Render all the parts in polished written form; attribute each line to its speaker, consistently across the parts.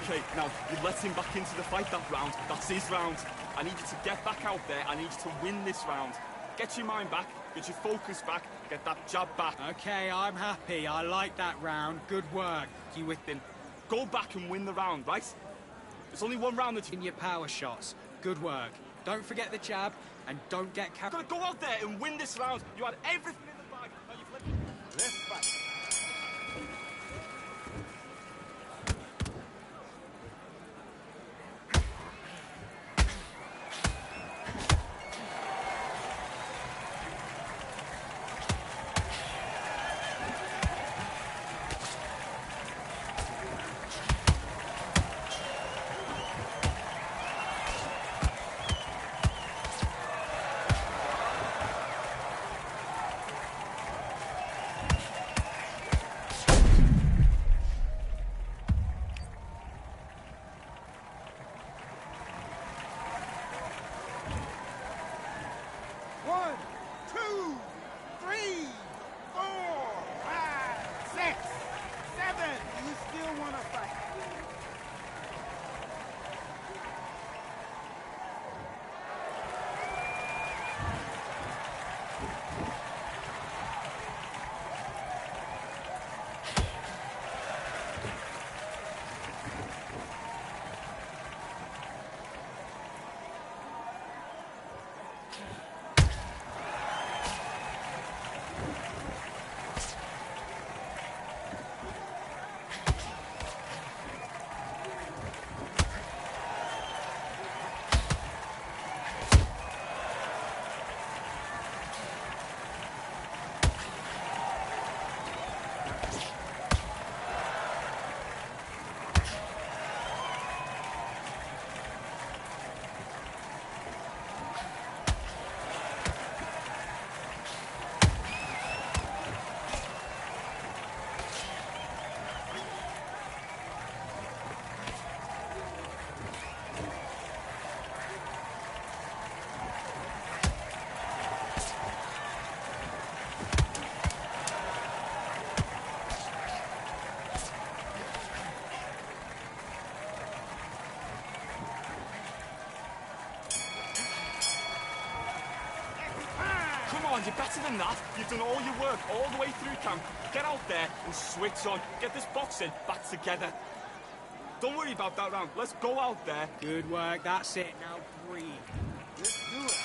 Speaker 1: Okay, now, you let him back into the fight that round. That's his round. I need you to get back out there. I need you to win this round. Get your mind back, get your focus back, get that jab back.
Speaker 2: Okay, I'm happy. I like that round. Good work.
Speaker 1: You with him. Go back and win the round, right? There's only one round that you...
Speaker 2: In your power shots. Good work. Don't forget the jab, and don't get carried.
Speaker 1: You've got to go out there and win this round. You had everything in the bag. Now you've let... Let's fight. You're better than that. You've done all your work all the way through camp. Get out there and switch on. Get this boxing back together. Don't worry about that round. Let's go out there.
Speaker 2: Good work. That's it. Now breathe.
Speaker 1: Let's do it.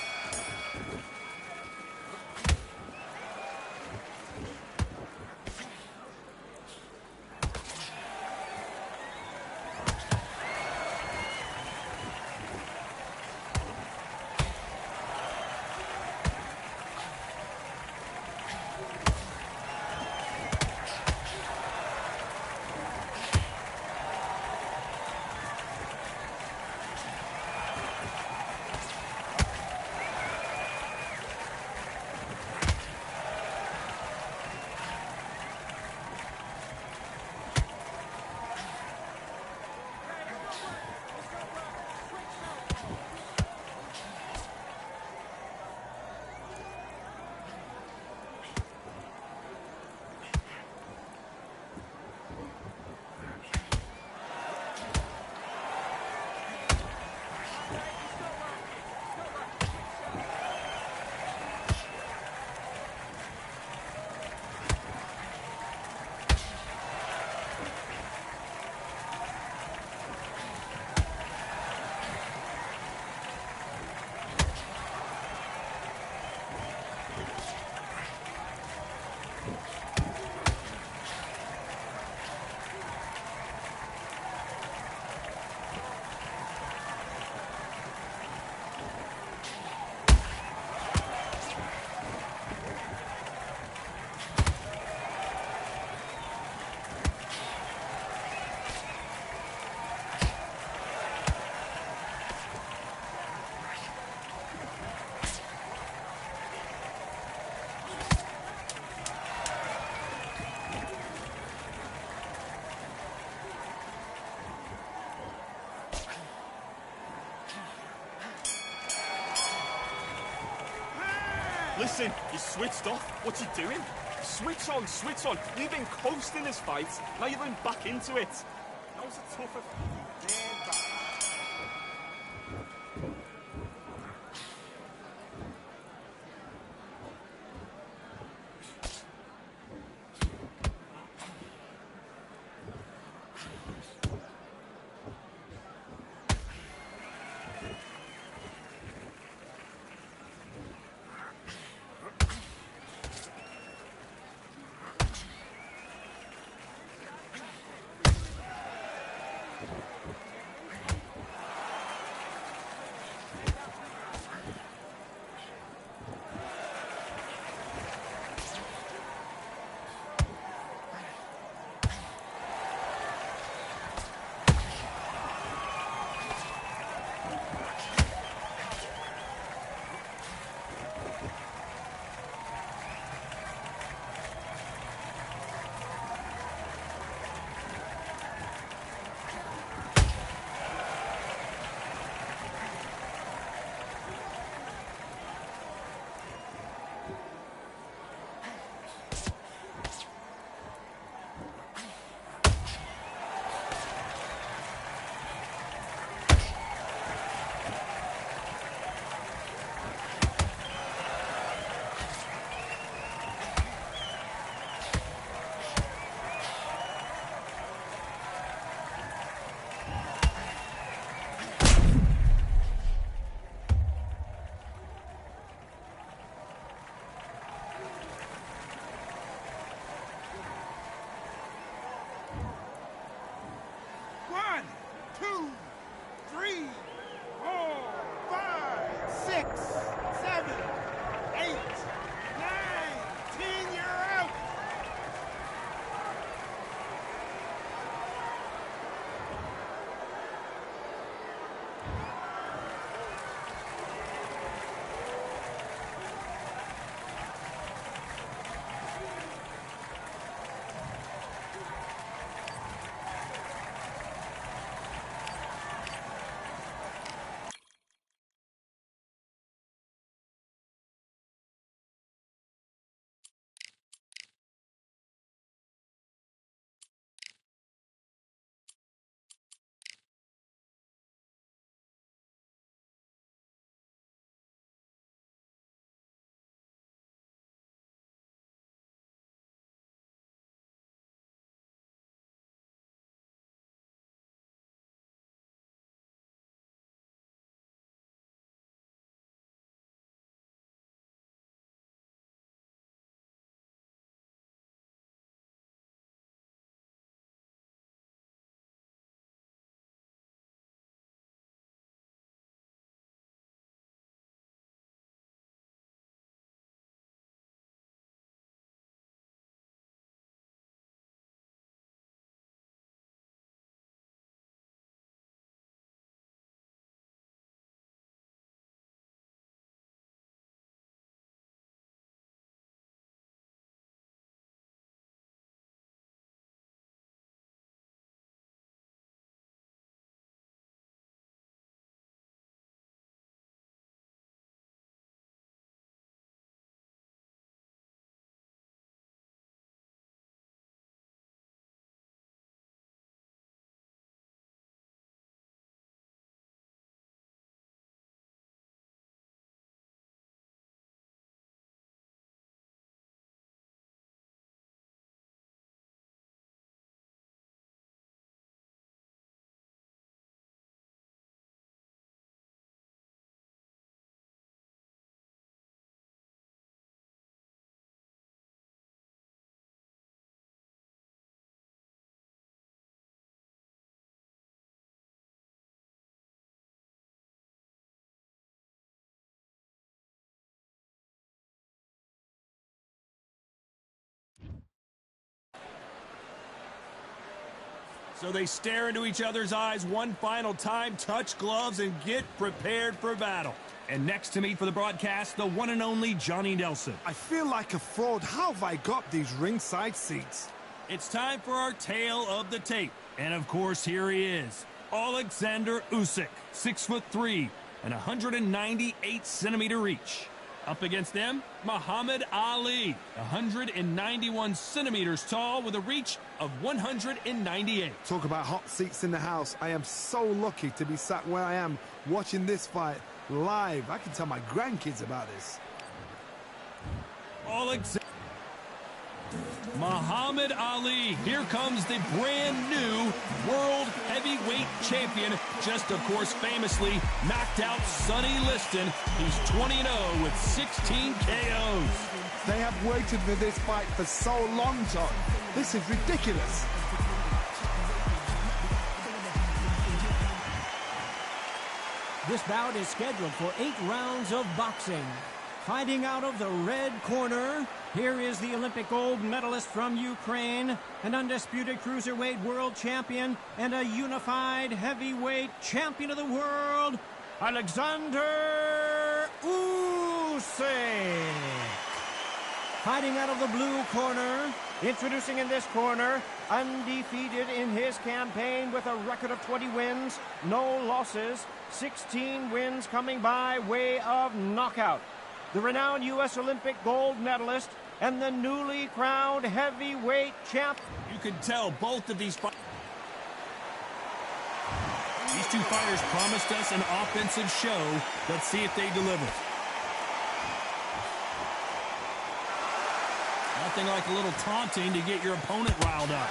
Speaker 1: Listen, you switched off. What you doing? Switch on, switch on. You've been coasting this fight. Now you're going back into it. That was a tougher... Man back.
Speaker 3: So they stare into each other's eyes one final time, touch gloves, and get prepared for battle. And next to me for the broadcast, the one and only Johnny Nelson.
Speaker 4: I feel like a fraud. How have I got these ringside seats?
Speaker 3: It's time for our tale of the tape. And of course, here he is. Alexander Usyk, 6'3" and 198 centimeter reach. Up against them, Muhammad Ali, 191 centimeters tall with a reach of 198.
Speaker 4: Talk about hot seats in the house. I am so lucky to be sat where I am watching this fight live. I can tell my grandkids about this.
Speaker 3: Muhammad Ali, here comes the brand new world heavyweight champion. Just, of course, famously knocked out Sonny Liston. He's 20-0 with 16 KOs.
Speaker 4: They have waited for this fight for so long, John. This is ridiculous.
Speaker 5: This bout is scheduled for 8 rounds of boxing. Fighting out of the red corner, here is the Olympic gold medalist from Ukraine, an undisputed cruiserweight world champion, and a unified heavyweight champion of the world, Alexander Usyk. Fighting out of the blue corner, introducing in this corner, undefeated in his campaign with a record of 20 wins, no losses, 16 wins coming by way of knockout. The renowned U.S. Olympic gold medalist and the newly crowned heavyweight champ.
Speaker 3: You can tell both of these two fighters promised us an offensive show. Let's see if they deliver. Nothing like a little taunting to get your opponent riled up.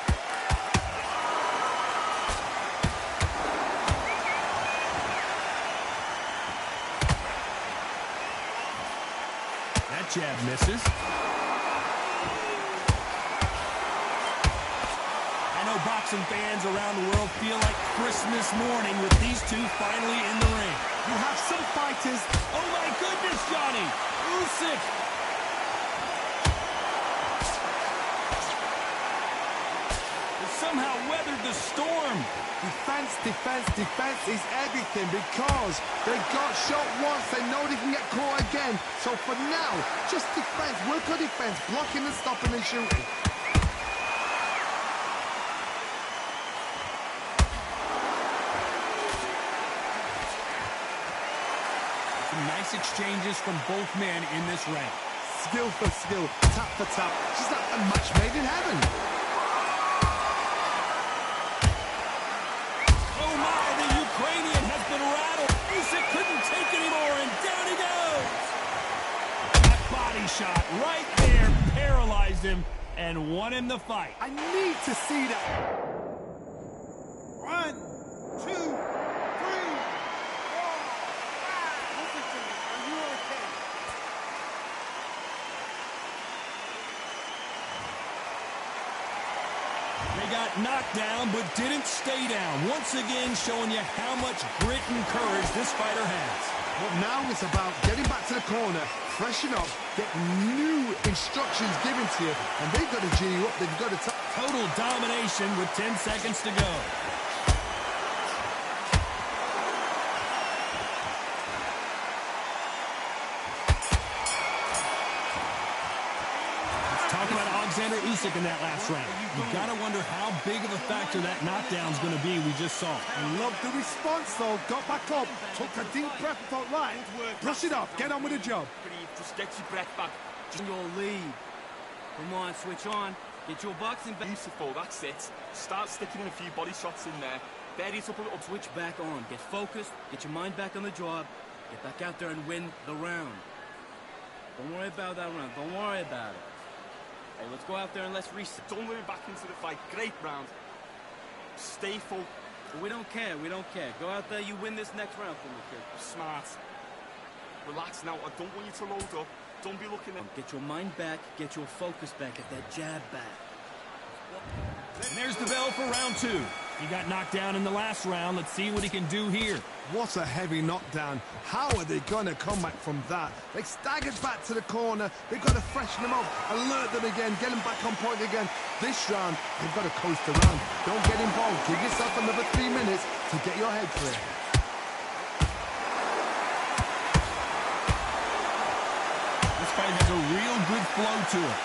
Speaker 3: That jab misses. I know boxing fans around the world feel like Christmas morning with these two finally in the ring.
Speaker 4: You have some fighters.
Speaker 3: Oh my goodness, Johnny! Usyk! Somehow weathered the storm.
Speaker 4: Defense, defense, defense is everything because they got shot once. They know they can get caught again. So for now, just defense. Work on defense. Blocking and stopping and shooting.
Speaker 3: Some nice exchanges from both men in this round.
Speaker 4: Skill for skill. Tap for tap. Just like a match made in heaven.
Speaker 3: Ukrainian has been rattled. Usyk couldn't take anymore, and down he goes. That body shot right there paralyzed him and won him the fight.
Speaker 4: I need to see that.
Speaker 2: 1, 2, 3, 4, 5. Listen to me. Are you okay?
Speaker 3: They got knocked down, but didn't stay down. Once again, showing you how much grit and courage this fighter has.
Speaker 4: But now it's about getting back to the corner, freshen up, get new instructions given to you, and they've got to G you up. They've got to
Speaker 3: total domination with 10 seconds to go. Alexander Usyk in that last round. You gotta wonder how big of a factor that knockdown's gonna be we just saw.
Speaker 4: I love the response though. Got back up, took a deep breath, thought right, brush it off, get on with the job.
Speaker 1: Just get your breath back.
Speaker 6: Just your lead. Come on, switch on. Get your boxing back.
Speaker 1: Beautiful, that's it. Start sticking in a few body shots in there. Bury it up a little.
Speaker 6: Switch back on. Get focused. Get your mind back on the job. Get back out there and win the round. Don't worry about that round. Don't worry about it. Hey, let's go out there and let's reset.
Speaker 1: Don't worry back into the fight. Great round. Stay full.
Speaker 6: We don't care. We don't care. Go out there. You win this next round for me, kid.
Speaker 1: Smart. Relax now. I don't want you to load up. Don't be looking at...
Speaker 6: Get your mind back. Get your focus back. Get that jab back.
Speaker 3: And there's the bell for round 2. He got knocked down in the last round. Let's see what he can do here.
Speaker 4: What a heavy knockdown. How are they going to come back from that? They staggered back to the corner. They've got to freshen them up, alert them again, get them back on point again. This round, they've got to coast around. Don't get involved. Give yourself another 3 minutes to get your head clear.
Speaker 3: This fight has a real good flow to it.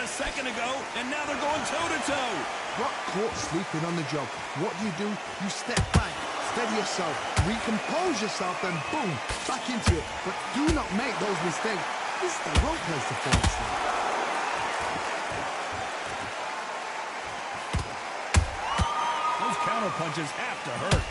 Speaker 3: a second ago, and now they're going toe-to-toe.
Speaker 4: Got caught sleeping on the job. What do? You step back, steady yourself, recompose yourself, then boom, back into it. But do not make those mistakes. This is the wrong place to fall asleep.
Speaker 3: Those counter punches have to hurt.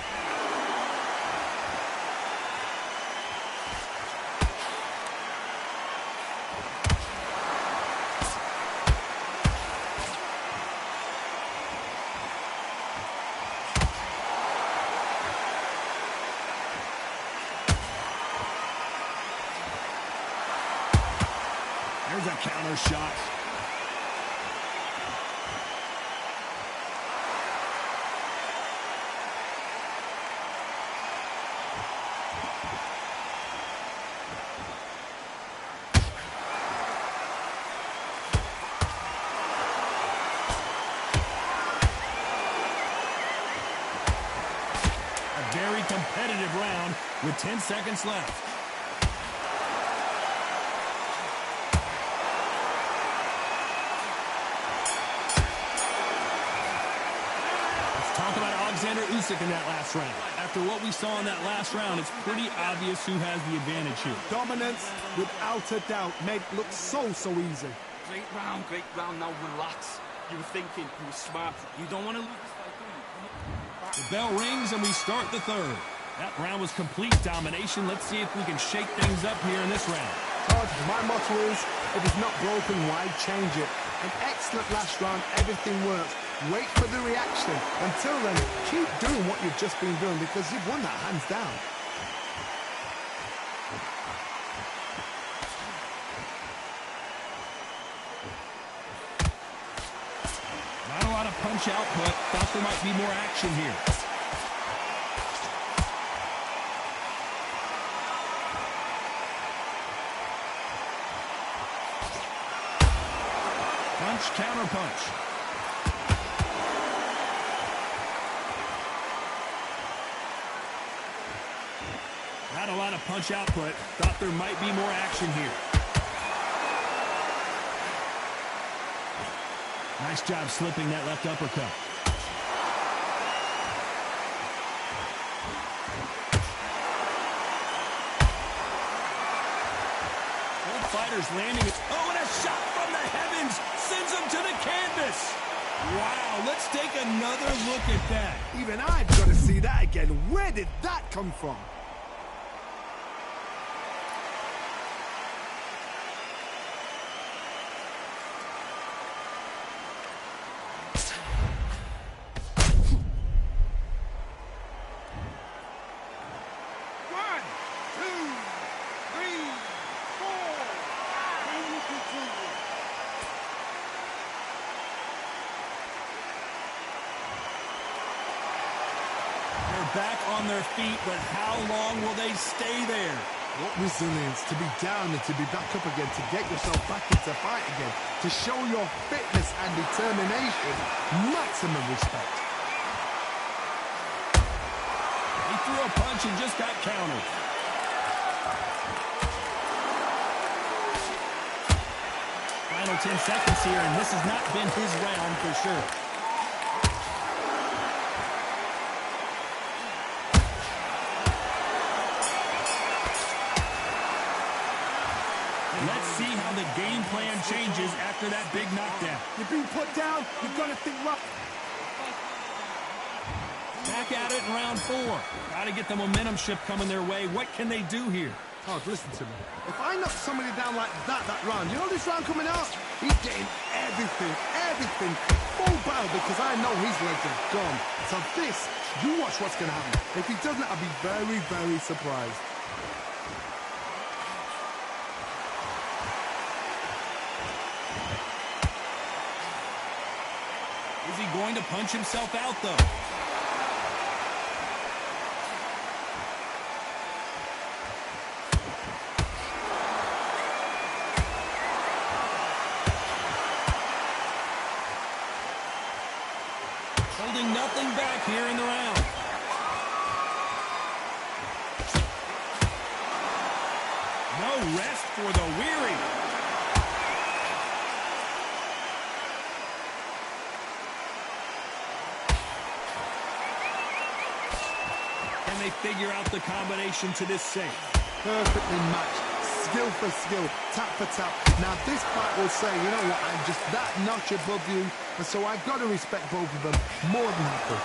Speaker 3: There's a counter shot. A very competitive round with 10 seconds left. Usyk in that last round. After what we saw in that last round, it's pretty obvious who has the advantage here.
Speaker 4: Dominance, without a doubt, made it look so easy.
Speaker 1: Great round, now relax. You were thinking, you were smart.
Speaker 6: You don't want to lose this fight, do you?
Speaker 3: The bell rings and we start the third. That round was complete domination. Let's see if we can shake things up here in this round.
Speaker 4: Todd, my motto is, if it's not broken, why change it? An excellent last round, everything works. Wait for the reaction. Until then, keep doing what you've just been doing because you've won that hands down.
Speaker 3: Not a lot of punch output. Thought there might be more action here. Punch, counter punch. Not a lot of punch output. Thought there might be more action here. Nice job slipping that left uppercut. Both fighters landing. Oh, and a shot from the heavens sends him to the canvas. Wow, let's take another look at that.
Speaker 4: Even I've got to see that again. Where did that come from?
Speaker 3: Back on their feet, but how long will they stay there?
Speaker 4: What resilience to be down and to be back up again, to get yourself back into fight again, to show your fitness and determination. Maximum respect.
Speaker 3: He threw a punch and just got countered. Final 10 seconds here, and this has not been his round for sure. Let's see how the game plan changes after that big knockdown.
Speaker 4: You've been put down, you've got to think right.
Speaker 3: Back at it in round 4. Got to get the momentum shift coming their way. What can they do here?
Speaker 4: Todd, listen to me. If I knock somebody down like that round, you know this round coming out? He's getting everything, full battle because I know his legs are gone. So this, you watch what's going to happen. If he doesn't, I'll be very surprised.
Speaker 3: Is he going to punch himself out, though? Holding nothing back here in the round. No rest for the weary. Can they figure out the combination to this save?
Speaker 4: Perfectly matched. Skill for skill, tap for tap. Now this fight will say, you know what, I'm just that notch above you, and so I've got to respect both of them more than happy.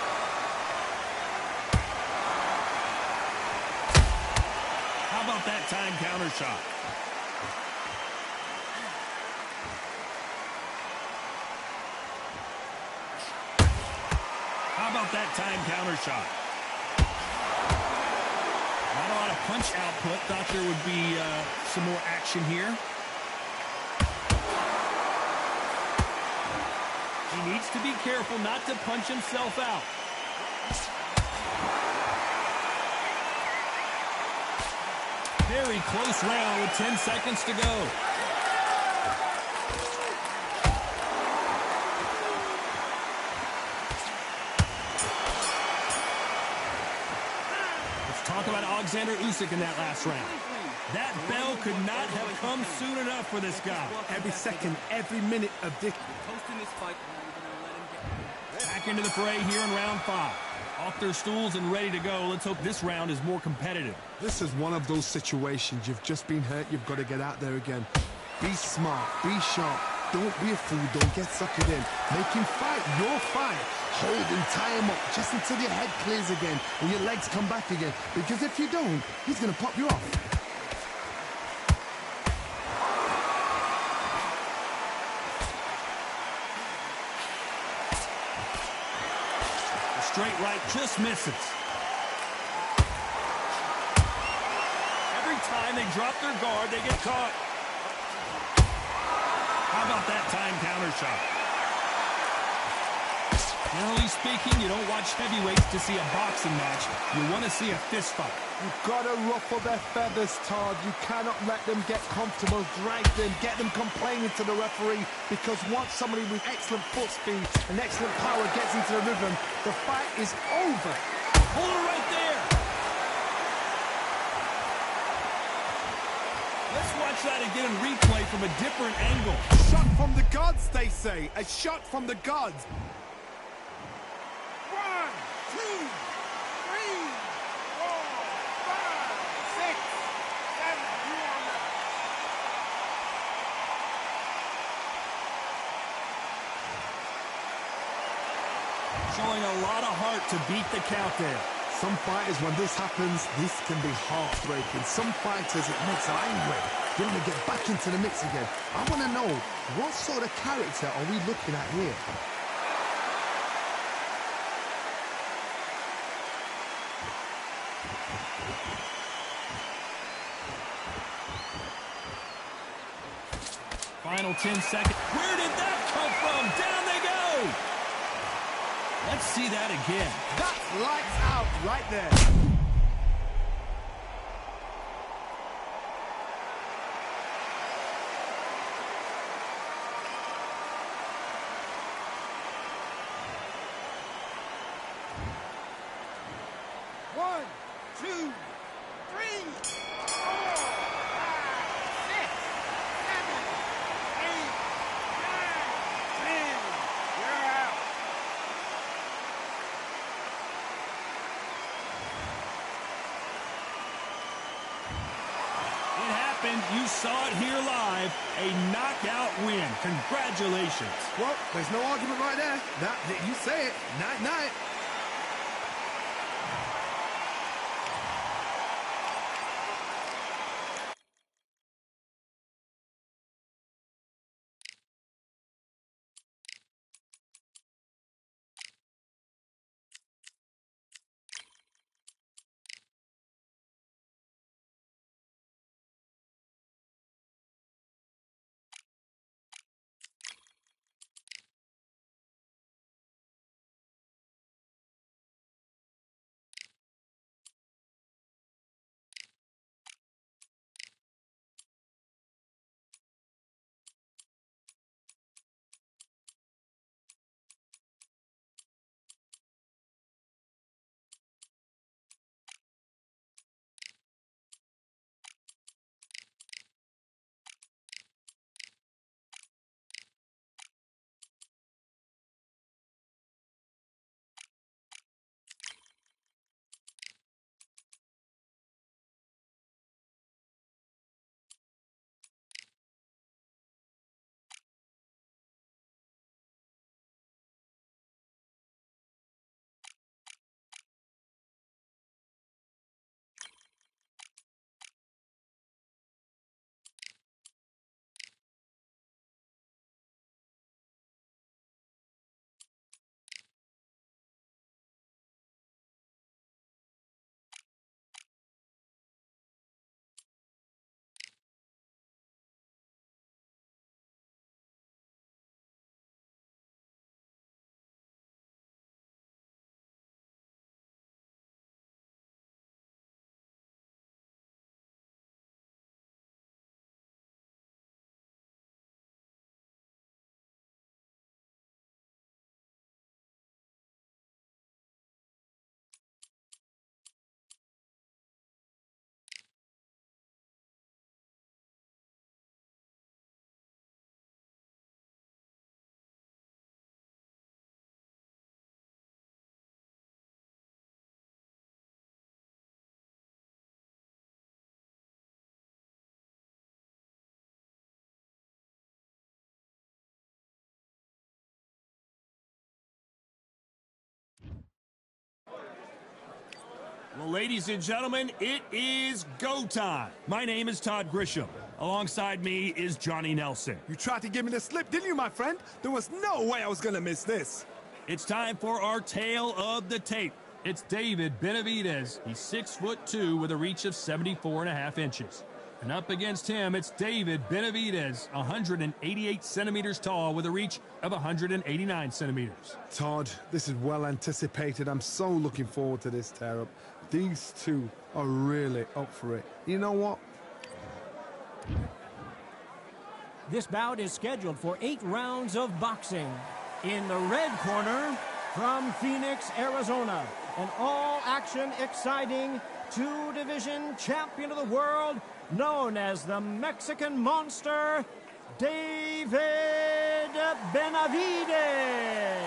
Speaker 3: How about that time counter shot? How about that time counter shot? Not a lot of punch output. Thought there would be some more action here. He needs to be careful not to punch himself out. Very close round with 10 seconds to go. Talk about Alexander Usyk in that last round. That bell could not have come soon enough for this guy.
Speaker 4: Every second, every minute of this.
Speaker 3: Back into the fray here in round 5. Off their stools and ready to go. Let's hope this round is more competitive.
Speaker 4: This is one of those situations. You've just been hurt. You've got to get out there again. Be smart. Be sharp. Don't be a fool. Don't get suckered in. Make him fight your fight. Hold him, tie him up, just until your head clears again and your legs come back again. Because if you don't, he's going to pop you off.
Speaker 3: The straight right just misses. Every time they drop their guard, they get caught. How about that time counter shot? Generally speaking, you don't watch heavyweights to see a boxing match. You want to see a fist fight.
Speaker 4: You've got to ruffle their feathers, Todd. You cannot let them get comfortable, drag them, get them complaining to the referee, because once somebody with excellent foot speed and excellent power gets into the rhythm, the fight is over.
Speaker 3: Hold it right there. Let's watch that again in replay from a different angle.
Speaker 4: Shot from the gods, they say. A shot from the gods.
Speaker 5: 1, 2, 3, 4, 5, 6, 7. You on that?
Speaker 3: Showing a lot of heart to beat the count there.
Speaker 4: Some fighters, when this happens, this can be heartbreaking. Some fighters, it makes them angry. They want to get back into the mix again. I want to know, what sort of character are we looking at here?
Speaker 3: Final 10 seconds. Where did that come from? Down they go! Let's see that again.
Speaker 4: That's lights out right there.
Speaker 5: One, two, three, 4, 5, 6, 7, 8, 9, 10. You're out.
Speaker 3: It happened. You saw it here live. A knockout win. Congratulations.
Speaker 4: Well, there's no argument right there. That you say it. Night-night.
Speaker 3: Well, ladies and gentlemen, it is go time. My name is Todd Grisham. Alongside me is Johnny Nelson.
Speaker 4: You tried to give me the slip, didn't you, my friend? There was no way I was going to miss this.
Speaker 3: It's time for our tale of the tape. It's David Benavidez. He's 6'2" with a reach of 74.5 inches. And up against him, it's David Benavidez, 188 centimeters tall with a reach of 189 centimeters.
Speaker 4: Todd, this is well anticipated. I'm so looking forward to this tear-up. These two are really up for it. You know what?
Speaker 5: This bout is scheduled for 8 rounds of boxing. In the red corner, from Phoenix, Arizona, an all-action, exciting two-division champion of the world, known as the Mexican Monster, David Benavidez.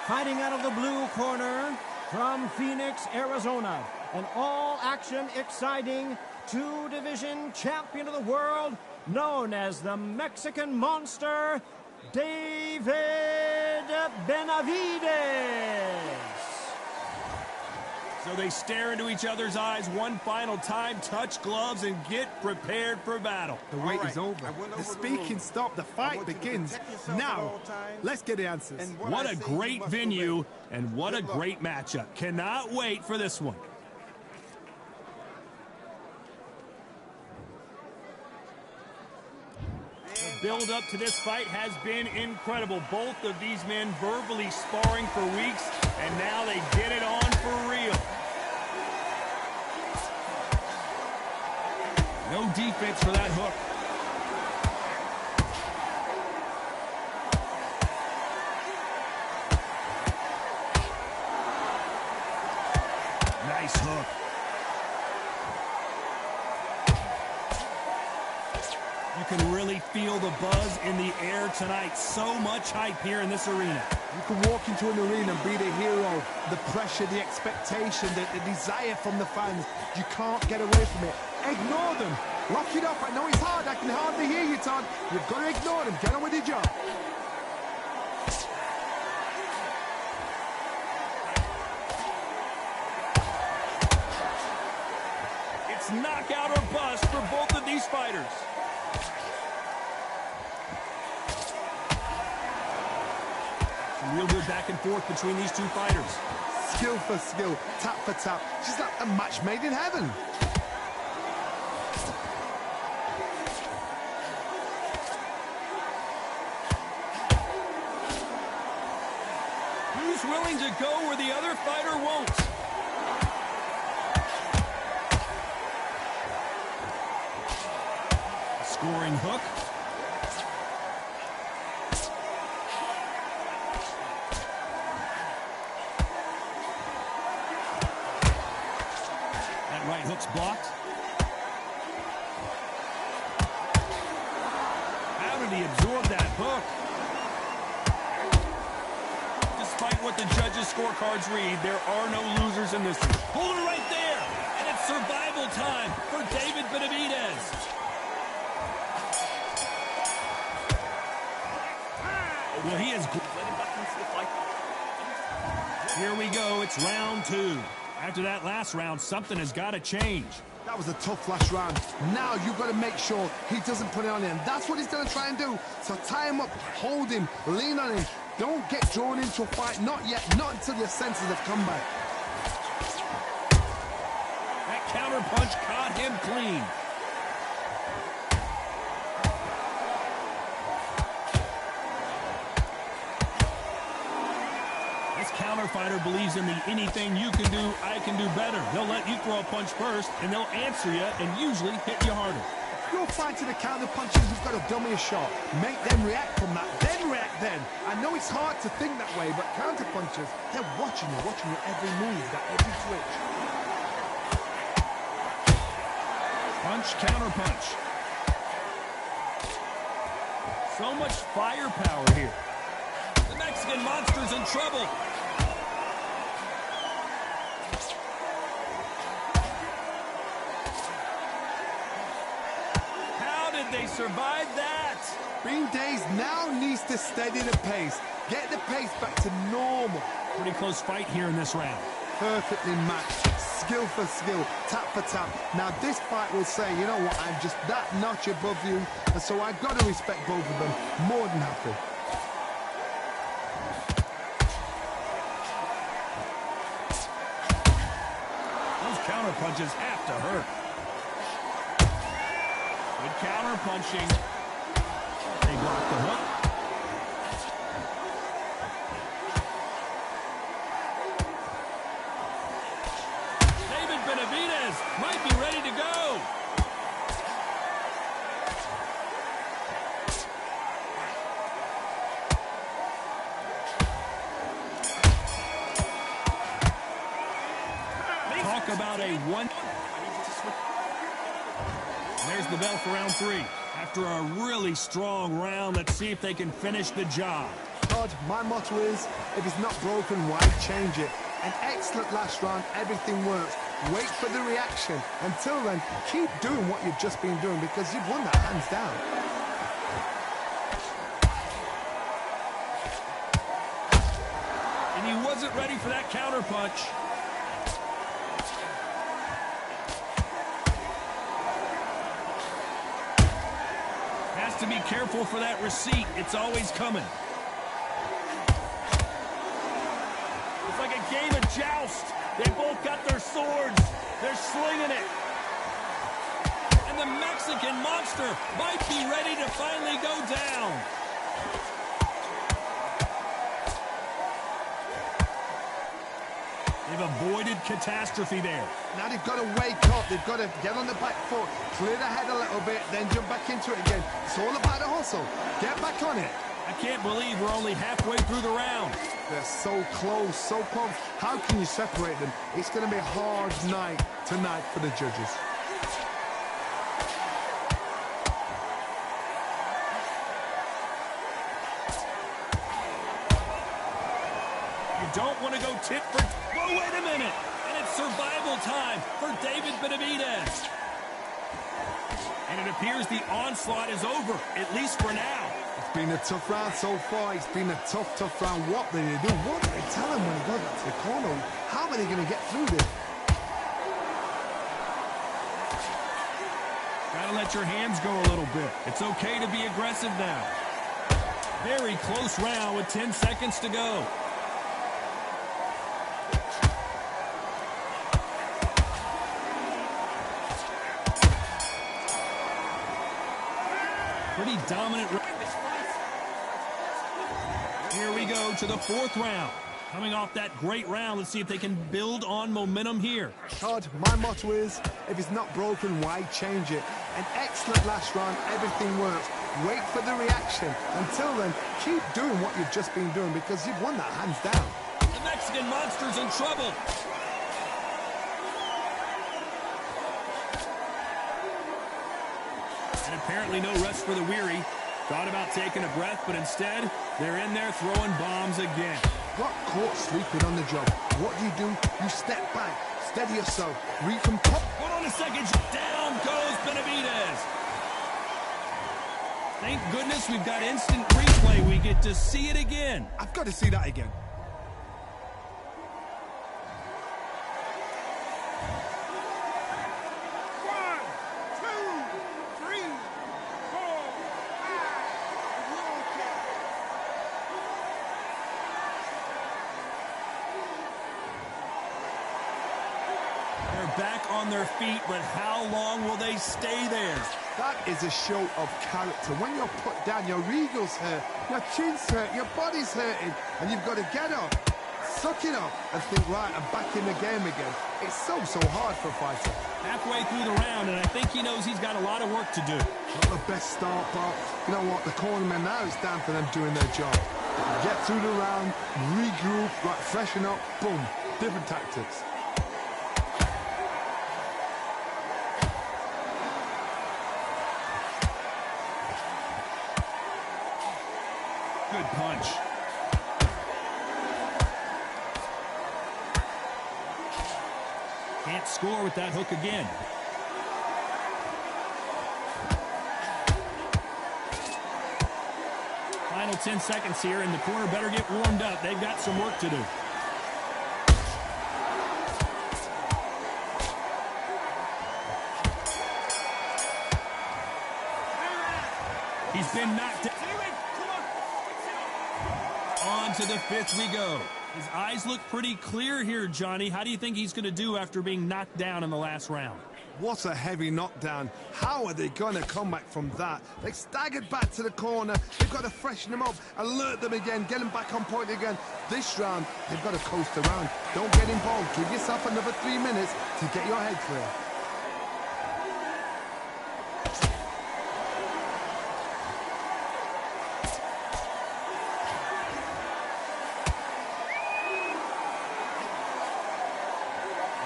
Speaker 5: Fighting out of the blue corner, from Phoenix, Arizona, an all-action, exciting two-division champion of the world, known as the Mexican Monster, David Benavidez.
Speaker 3: So they stare into each other's eyes one final time, touch gloves, and get prepared for battle.
Speaker 4: The wait is over. The speaking stopped. The fight begins. Now, let's get the answers.
Speaker 3: What a great venue, and what a great matchup. Cannot wait for this one. The build up to this fight has been incredible. Both of these men verbally sparring for weeks, and now they get it on for real. No defense for that hook. Nice hook. You can really feel the buzz in the air tonight. So much hype here in this arena.
Speaker 4: You can walk into an arena and be the hero. The pressure, the expectation, the desire from the fans. You can't get away from it. Ignore them. Lock it up. I know it's hard. I can hardly hear you, Todd. You've got to ignore them. Get on with your job.
Speaker 3: It's knockout or bust for both of these fighters. Some real good back and forth between these two fighters.
Speaker 4: Skill for skill, tap for tap. She's like a match made in heaven.
Speaker 3: Who's willing to go where the other fighter won't? Scoring hook. That right hook's blocked. How did he absorb that hook? Despite what the judges' scorecards read, there are no losers in this one. Hold it right there, and it's survival time for David Benavidez. Well, he is. Here we go. It's round 2. After that last round, something has got to change.
Speaker 4: That was a tough last round. Now you've got to make sure he doesn't put it on him. That's what he's going to try and do. So tie him up, hold him, lean on him. Don't get drawn into a fight. Not yet. Not until your senses have come back.
Speaker 3: That counter punch caught him clean. Counter fighter believes in the anything you can do, I can do better. They'll let you throw a punch first, and they'll answer you and usually hit you harder.
Speaker 4: If you're fighting the counter punches, you've got to dummy a shot. Make them react from that, then react then. I know it's hard to think that way, but counter punchers, they're watching your every move, that every switch.
Speaker 3: Punch, counter punch. So much firepower here. The Mexican Monster's in trouble. They survived that.
Speaker 4: Being dazed now needs to steady the pace. Get the pace back to normal.
Speaker 3: Pretty close fight here in this round.
Speaker 4: Perfectly matched. skill for skill, tap for tap. Now this fight will say, you know what, I'm just that notch above you, and so I've got to respect both of them. More than happy.
Speaker 3: Those counter punches have to hurt. Good counter punching. They block the hook. Might be ready to go. Talk about a one. There's the bell for round 3. After a really strong round, let's see if they can finish the job.
Speaker 4: Todd, my motto is, if it's not broken, why change it? An excellent last round, everything works. Wait for the reaction. Until then, keep doing what you've just been doing because you've won that hands down.
Speaker 3: And he wasn't ready for that counter punch. Has to be careful for that receipt. It's always coming. It's like a game of joust. They both got their swords. They're slinging it. And the Mexican monster might be ready to finally go down. They've avoided catastrophe there.
Speaker 4: Now they've got to wake up. They've got to get on the back foot, clear the head a little bit, then jump back into it again. It's all about the hustle. Get back on it.
Speaker 3: I can't believe we're only halfway through the round.
Speaker 4: They're so close, so close. How can you separate them? It's going to be a hard night tonight for the judges.
Speaker 3: You don't want to go tit for... Whoa, wait a minute! And it's survival time for David Benavidez. And it appears the onslaught is over, at least for now.
Speaker 4: It's been a tough round so far. It's been a tough round. What did they do? What did they tell him when he got back to the corner? How are they going to get through this?
Speaker 3: Gotta let your hands go a little bit. It's okay to be aggressive now. Very close round with 10 seconds to go. Pretty dominant. Here we go to the 4th round. Coming off that great round, let's see if they can build on momentum here.
Speaker 4: Todd, my motto is, if it's not broken, why change it? An excellent last round, everything works. Wait for the reaction. Until then, keep doing what you've just been doing because you've won that hands down.
Speaker 3: The Mexican monster's in trouble. And apparently no rest for the weary. Thought about taking a breath, but instead, they're in there throwing bombs again.
Speaker 4: Got caught sleeping on the job. What do? You step back, steady yourself, recompose.
Speaker 3: Hold on a second. Down goes Benavidez. Thank goodness we've got instant replay. We get to see it again.
Speaker 4: I've got to see that again.
Speaker 3: Back on their feet, but how long will they stay there?
Speaker 4: That is a show of character. When you're put down, your ego's hurt, your chin's hurt, your body's hurting, and you've got to get up, suck it up, and think, right, I'm back in the game again. It's so hard for a fighter.
Speaker 3: Halfway through the round, and I think he knows he's got a lot of work to do.
Speaker 4: Not the best start, but you know what? The cornermen now, it's down to them doing their job. Get through the round, regroup, right, freshen up, boom, different tactics.
Speaker 3: Good punch. Can't score with that hook again. Final 10 seconds here, and the corner better get warmed up. They've got some work to do. He's been knocked down. On to the fifth we go. His eyes look pretty clear here, Johnny. How do you think he's going to do after being knocked down in the last round?
Speaker 4: What a heavy knockdown. How are they going to come back from that? They staggered back to the corner. They've got to freshen them up, alert them again, get them back on point again. This round, they've got to coast around. Don't get involved. Give yourself another 3 minutes to get your head clear.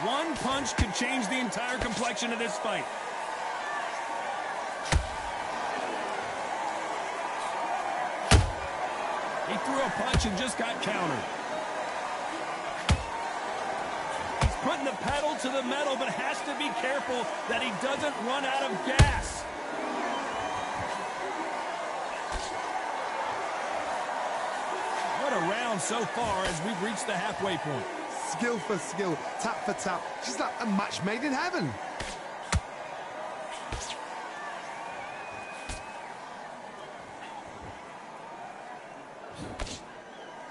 Speaker 3: One punch could change the entire complexion of this fight. He threw a punch and just got countered. He's putting the pedal to the metal, but has to be careful that he doesn't run out of gas. What a round so far as we've reached the halfway point.
Speaker 4: Skill for skill, tap for tap. She's like a match made in heaven.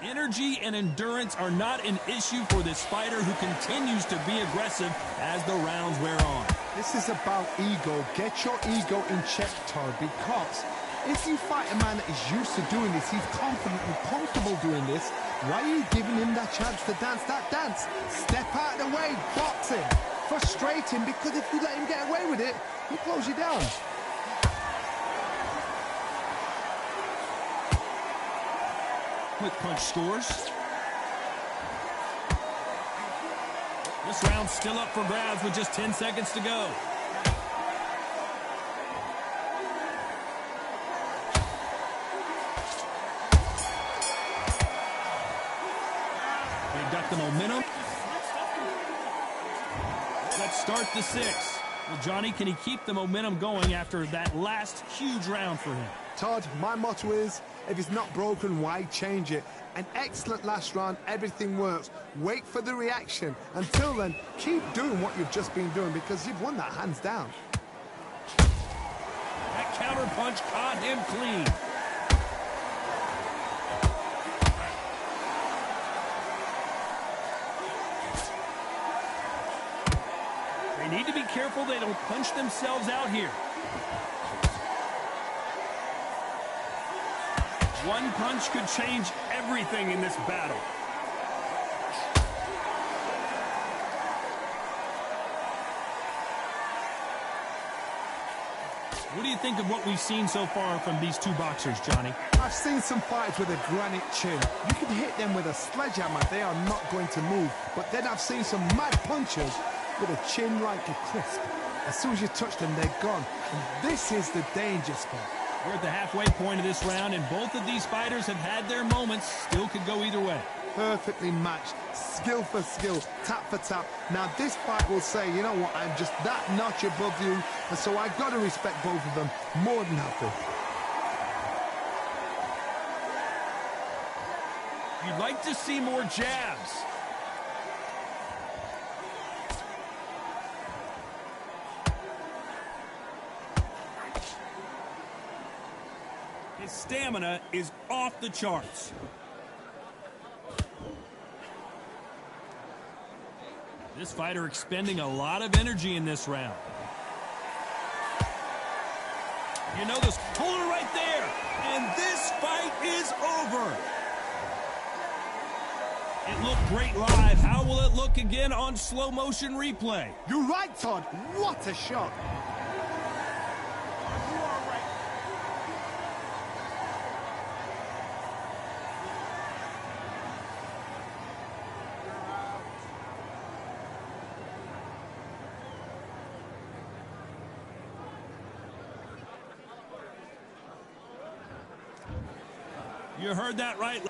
Speaker 3: Energy and endurance are not an issue for this fighter who continues to be aggressive as the rounds wear on.
Speaker 4: This is about ego. Get your ego in check, Todd, because if you fight a man that is used to doing this, he's confident and comfortable doing this, why are you giving him that chance to dance that dance? Step out of the way, box him, frustrate him, because if you let him get away with it, he'll close you down.
Speaker 3: Quick punch scores. This round's still up for grabs with just 10 seconds to go. They got the momentum. Let's start the sixth. Well, Johnny, can he keep the momentum going after that last huge round for him?
Speaker 4: Todd, my motto is, if it's not broken, why change it? An excellent last round, everything works. Wait for the reaction. Until then, keep doing what you've just been doing because you've won that hands down.
Speaker 3: That counter punch caught him clean. They need to be careful they don't punch themselves out here. One punch could change everything in this battle. What do you think of what we've seen so far from these two boxers, Johnny?
Speaker 4: I've seen some fighters with a granite chin. You can hit them with a sledgehammer, they are not going to move. But then I've seen some mad punchers with a chin like a crisp. As soon as you touch them, they're gone. And this is the danger spot.
Speaker 3: We're at the halfway point of this round, and both of these fighters have had their moments. Still could go either way.
Speaker 4: Perfectly matched, skill for skill, tap for tap. Now this fight will say, you know what, I'm just that notch above you, and so I've got to respect both of them more than happy.
Speaker 3: You'd like to see more jabs. His stamina is off the charts. This fighter expending a lot of energy in this round. You know this, hold it right there, and this fight is over. It looked great live. How will it look again on slow motion replay?
Speaker 4: You're right, Todd. What a shot.
Speaker 3: You heard that right.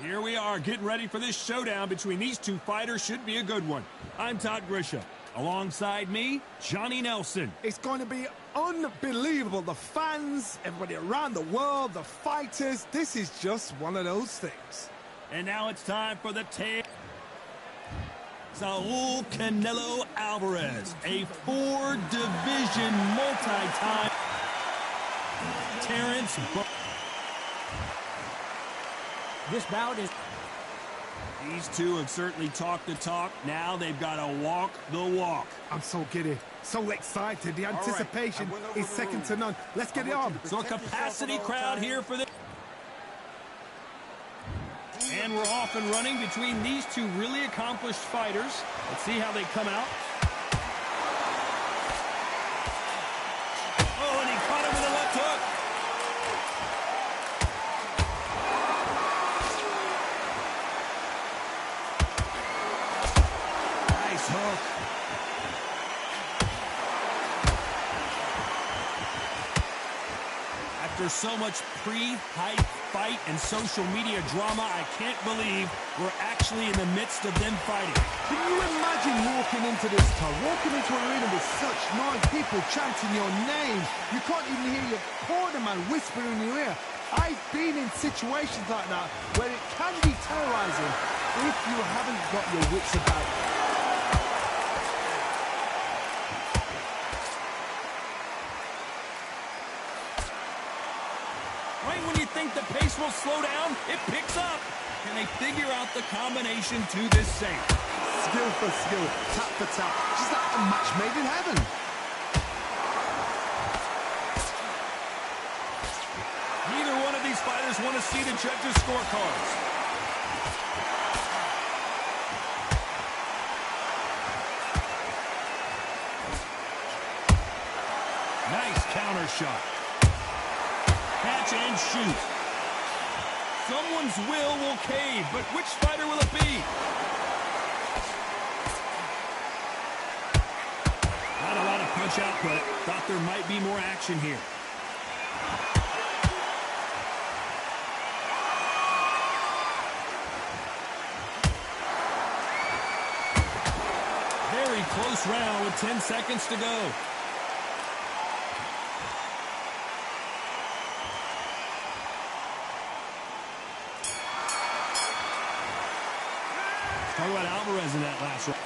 Speaker 3: Here we are, getting ready for this showdown between these two fighters. Should be a good one. I'm Todd Grisham. Alongside me, Johnny Nelson.
Speaker 4: It's going to be unbelievable. The fans, everybody around the world, the fighters. This is just one of those things.
Speaker 3: And now it's time for the Saul Canelo Alvarez, a 4-division multi-time Terrence.
Speaker 5: This bout is...
Speaker 3: These two have certainly talked the talk. Now they've got to walk the walk.
Speaker 4: I'm so giddy, so excited. The anticipation is second to none. Let's get it on.
Speaker 3: So a capacity crowd here for this. And we're off and running between these two really accomplished fighters. Let's see how they come out. Oh, and he caught him with a left hook. Nice hook. After so much pre-hype fight and social media drama, I can't believe we're actually in the midst of them fighting.
Speaker 4: Can you imagine walking into this town, walking into an arena with such noise, people chanting your name? You can't even hear your corner man whispering in your ear. I've been in situations like that where it can be terrorizing if you haven't got your wits about you.
Speaker 3: Right when you think the pace will slow down, it picks up. Can they figure out the combination to this safe?
Speaker 4: Skill for skill, tap for tap, just like a match made in heaven.
Speaker 3: Neither one of these fighters want to see the judges' scorecards. Nice counter shot. Catch and shoot. Someone's will cave, but which fighter will it be? Not a lot of punch output. Thought there might be more action here. Very close round with 10 seconds to go. Talk about Alvarez in that last round.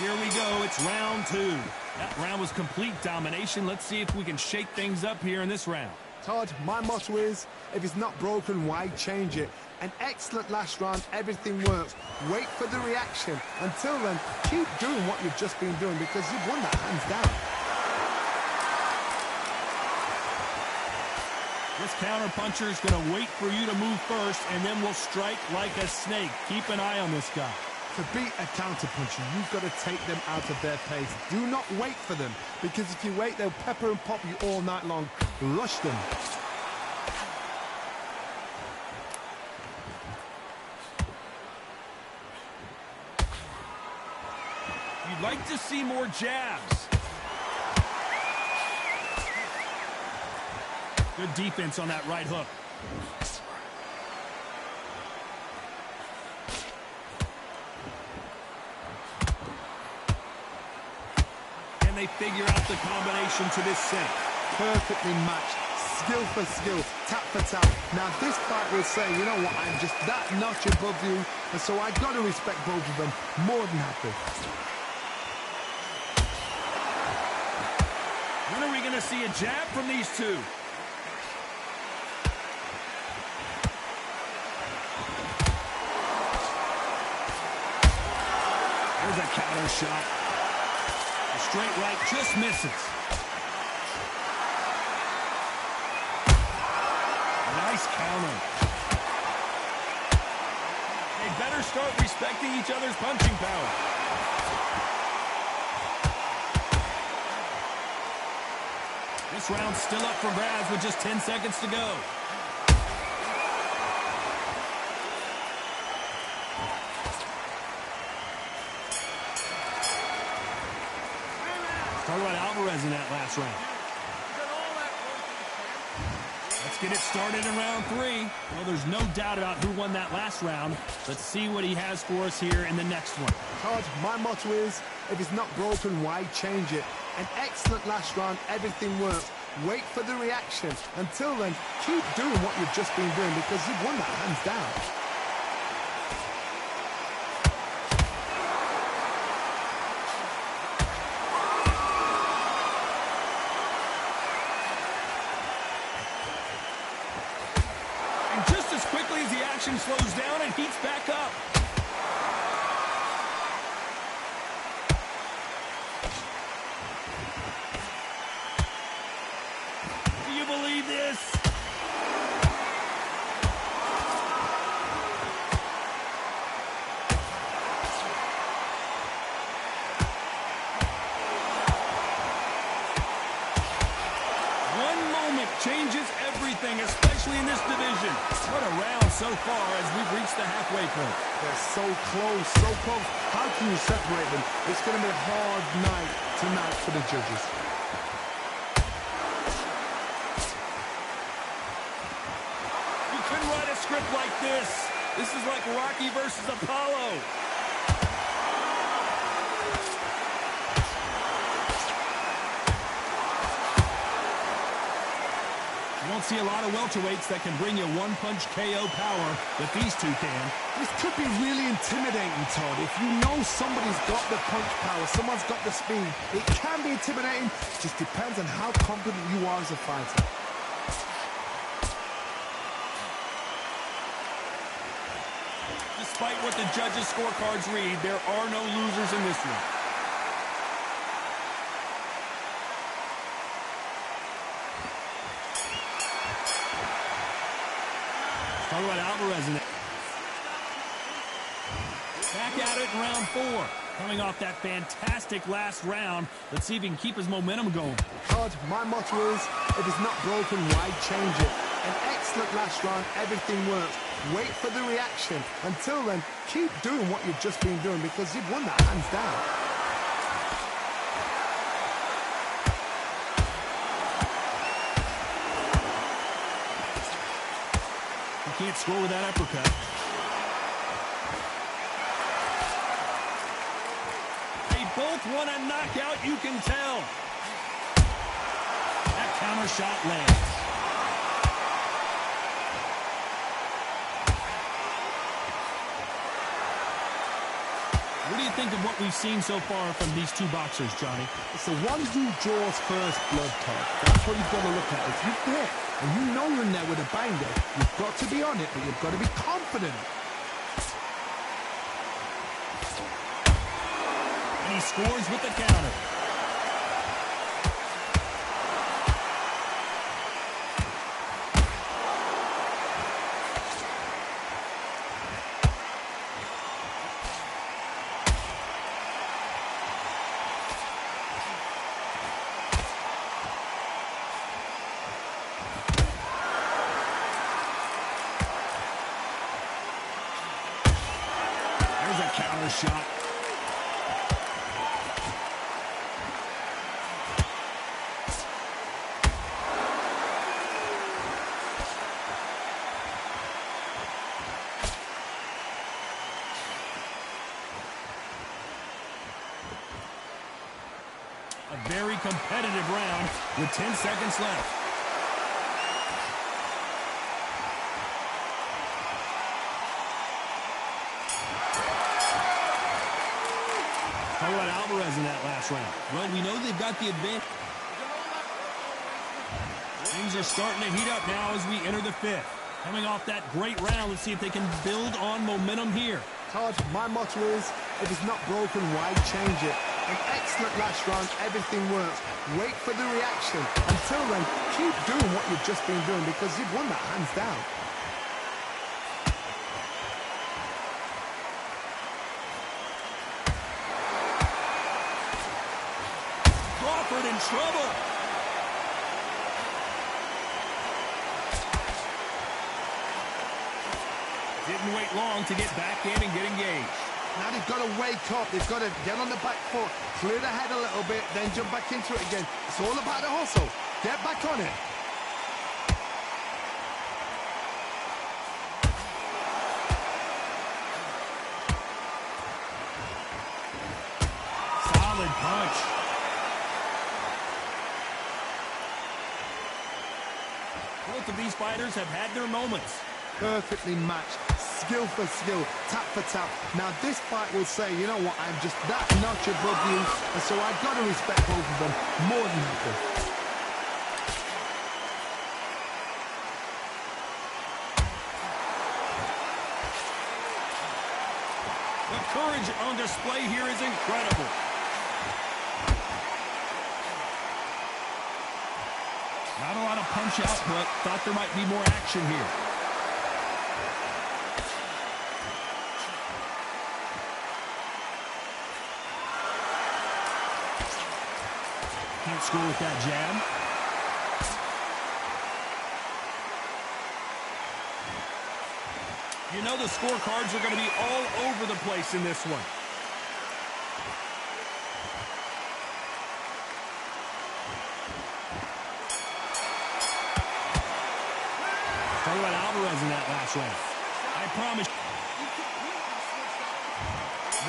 Speaker 3: Here we go. It's round 2. That round was complete domination. Let's see if we can shake things up here in this round.
Speaker 4: Todd, my motto is, if it's not broken, why change it? An excellent last round, everything works. Wait for the reaction. Until then, keep doing what you've just been doing because you've won that hands down.
Speaker 3: This counter-puncher is going to wait for you to move first, and then will strike like a snake. Keep an eye on this guy.
Speaker 4: To beat a counter-puncher, you've got to take them out of their pace. Do not wait for them, because if you wait, they'll pepper and pop you all night long. Rush them.
Speaker 3: You'd like to see more jabs. Good defense on that right hook. Can they figure out the combination to this set?
Speaker 4: Perfectly matched. Skill for skill, tap for tap. Now this fight will say, you know what, I'm just that notch above you, and so I got to respect both of them. More than happy.
Speaker 3: When are we going to see a jab from these two? There's a counter shot. A straight right just misses. Nice counter. They better start respecting each other's punching power. This round's still up for grabs with just 10 seconds to go. Talk about Alvarez in that last round. Let's Let's get it started in round 3. Well, there's no doubt about who won that last round. Let's see what he has for us here in the next one.
Speaker 4: Todd, my motto is, if it's not broken, why change it? An excellent last round, everything works. Wait for the reaction. Until then, keep doing what you've just been doing because you've won that hands down.
Speaker 3: And just as quickly as the action slows down, it heats back up. Believe this. One moment changes everything, especially in this division. What a round so far as we've reached the halfway point.
Speaker 4: They're so close, so close. How can you separate them? It's going to be a hard night tonight for the judges.
Speaker 3: Couldn't write a script like this. This is like Rocky versus Apollo. You won't see a lot of welterweights that can bring you one-punch KO power, but these two can.
Speaker 4: This could be really intimidating, Todd. If you know somebody's got the punch power, someone's got the speed, it can be intimidating. Just depends on how confident you are as a fighter.
Speaker 3: Despite what the judges' scorecards read, there are no losers in this one. Let's talk about Alvarez in it. Back at it in round 4. Coming off that fantastic last round, let's see if he can keep his momentum going.
Speaker 4: Todd, my motto is, if it's not broken, why change it? An excellent last round, everything works. Wait for the reaction. Until then, keep doing what you've just been doing because you've won that hands down.
Speaker 3: You can't score with that uppercut. They both want a knockout, you can tell. That counter shot lands. What do you think of what we've seen so far from these two boxers, Johnny?
Speaker 4: It's the one who draws first blood, Todd. That's what you've got to look at. If you're there and you know you're in there with a banger, you've got to be on it, but you've got to be confident.
Speaker 3: And he scores with the counter. Counter shot. A very competitive round with 10 seconds left. How about Alvarez in that last round? Well, we know they've got the advantage. Things are starting to heat up now as we enter the 5th. Coming off that great round, let's see if they can build on momentum here.
Speaker 4: Todd, my motto is, if it's not broken, why change it? An excellent last round, everything works. Wait for the reaction. Until then, keep doing what you've just been doing because you've won that hands down.
Speaker 3: In trouble. Didn't wait long to get back in and get engaged.
Speaker 4: Now they've got to wake up. They've got to get on the back foot, clear the head a little bit, then jump back into it again. It's all about the hustle. Get back on it.
Speaker 3: punch. Both of these fighters have had their moments.
Speaker 4: Perfectly matched, skill for skill, tap for tap. Now this fight will say, you know what, I'm just that notch above you, and so I've got to respect both of them more than happy.
Speaker 3: The courage on display here is incredible. Not a lot of punch output. Thought there might be more action here. Can't score with that jab. You know the scorecards are going to be all over the place in this one. Talk about Alvarez in that last round. I promise.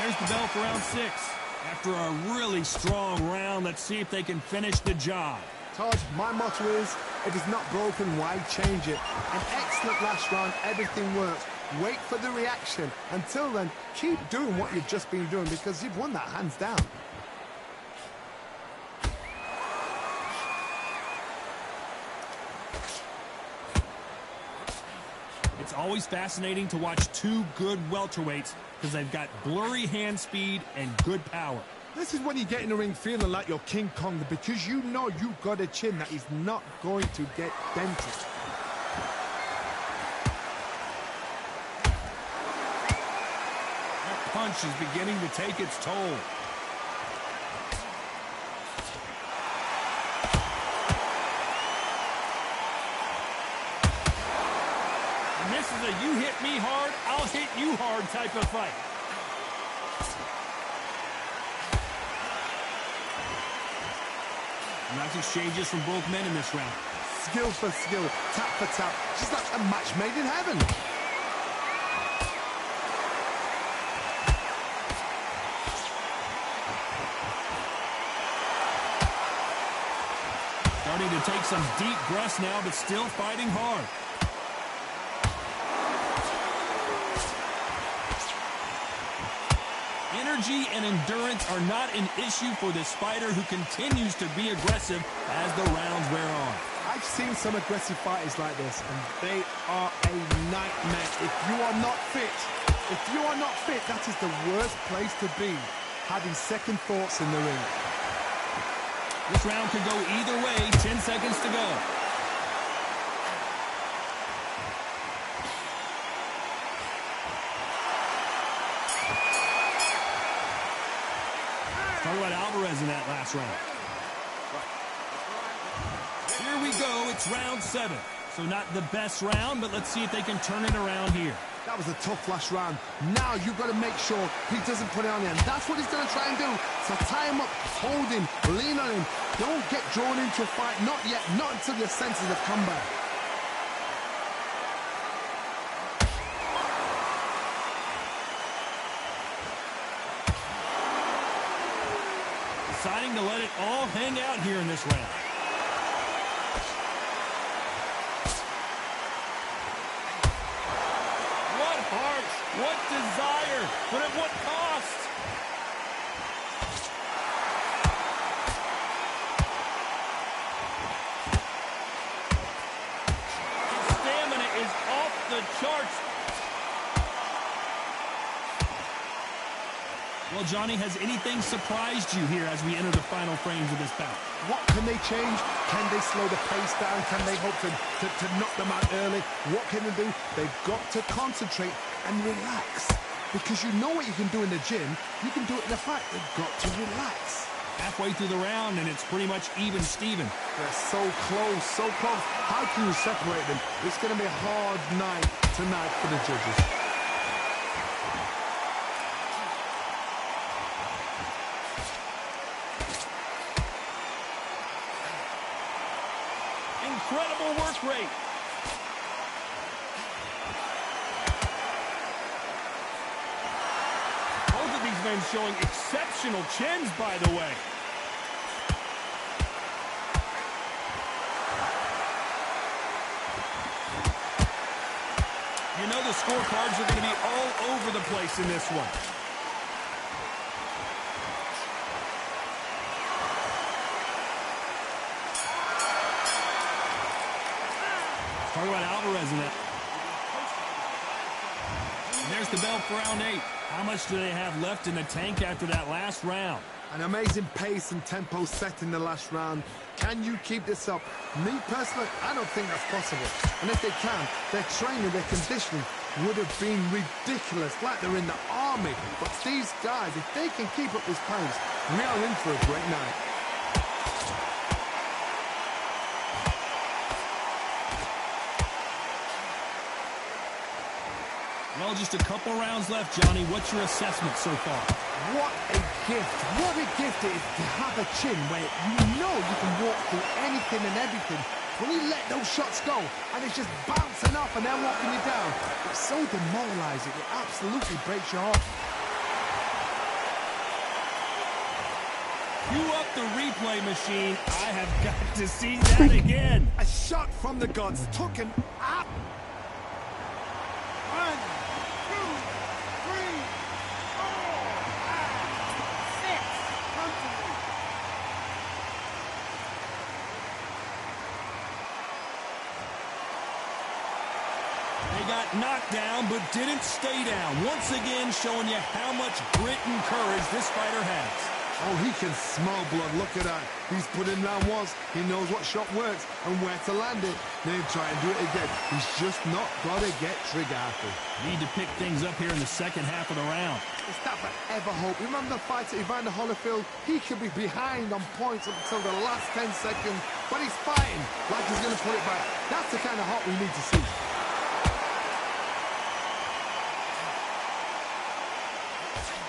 Speaker 3: There's the bell for round 6. After a really strong round, let's see if they can finish the job.
Speaker 4: Todd, my motto is, if it's not broken, why change it? An excellent last round, everything works. Wait for the reaction. Until then, keep doing what you've just been doing because you've won that hands down.
Speaker 3: It's always fascinating to watch two good welterweights because they've got blurry hand speed and good power.
Speaker 4: This is when you get in the ring feeling like you're King Kong because you know you've got a chin that is not going to get dented.
Speaker 3: That punch is beginning to take its toll. And this is a you hit me hard, I'll hit you hard type of fight. Nice exchanges from both men in this round.
Speaker 4: Skill for skill, tap for tap, just like a match made in heaven.
Speaker 3: Starting to take some deep breaths now, but still fighting hard. Energy and endurance are not an issue for this fighter who continues to be aggressive as the rounds wear on.
Speaker 4: I've seen some aggressive fighters like this, and they are a nightmare. If you are not fit, that is the worst place to be, having second thoughts in the ring.
Speaker 3: This round could go either way, 10 seconds to go. Talk about Alvarez in that last round. Here we go, it's round 7. So not the best round, but let's see if they can turn it around here.
Speaker 4: That was a tough last round. Now you've got to make sure he doesn't put it on him. That's what he's going to try and do. So tie him up, hold him, lean on him. Don't get drawn into a fight. Not yet. Not until your senses have come back.
Speaker 3: Deciding to let it all hang out here in this round. What heart, what desire, but at what cost? His stamina is off the charts. Well, Johnny, has anything surprised you here as we enter the final frames of this bout?
Speaker 4: What can they change? Can they slow the pace down? Can they hope to knock them out early? What can they do? They've got to concentrate and relax. Because you know what you can do in the gym. You can do it in a fight. They've got to relax.
Speaker 3: Halfway through the round, and it's pretty much even Steven.
Speaker 4: They're so close, so close. How can you separate them? It's going to be a hard night tonight for the judges.
Speaker 3: Incredible work rate. Both of these men Everyone's showing exceptional chins, by the way. You know the scorecards are going to be all over the place in this one. Talk about Alvarez in that. And there's the bell for round 8. How much do they have left in the tank after that last round?
Speaker 4: An amazing pace and tempo set in the last round. Can you keep this up? Me personally, I don't think that's possible. And if they can, their training, their conditioning would have been ridiculous, like they're in the army. But these guys, if they can keep up this pace, we are in for a great night.
Speaker 3: Well, just a couple rounds left, Johnny. What's your assessment so far?
Speaker 4: What a gift. What a gift it is to have a chin where you know you can walk through anything and everything. When you let those shots go and it's just bouncing off and they're walking you down, it's so demoralizing. It absolutely breaks your heart.
Speaker 3: Cue up the replay machine. I have got to see that again.
Speaker 4: A shot from the gods took him up. 1, 2, 3, 4, 5, 6. Come to me.
Speaker 3: They got knocked down, but didn't stay down. Once again, showing you how much grit and courage this fighter has.
Speaker 4: Oh, he can smell blood. Look at that. He's put in round once. He knows what shot works and where to land it. Then try and do it again. He's just not got to get trigger happy.
Speaker 3: Need to pick things up here in the second half of the round.
Speaker 4: Is that forever hope? Remember the fight at Evander Holyfield? He could be behind on points up until the last 10 seconds, but he's fighting like he's going to put it back. That's the kind of heart we need to see.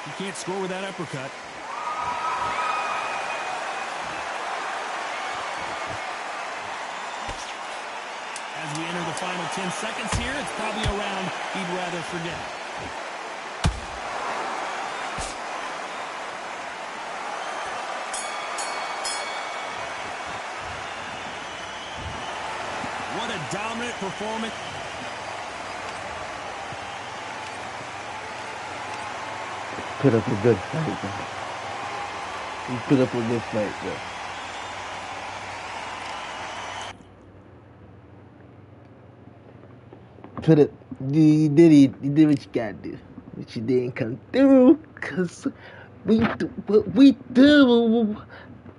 Speaker 3: You can't score with that uppercut. As we enter the final 10 seconds here, it's probably a round he'd rather forget. What a dominant performance.
Speaker 7: Put up a good fight, man. He put up a good fight, though. You did what you gotta do, but you didn't come through, cause we do what we do,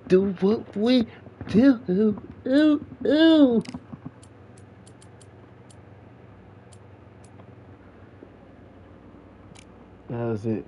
Speaker 7: what we do, That was it.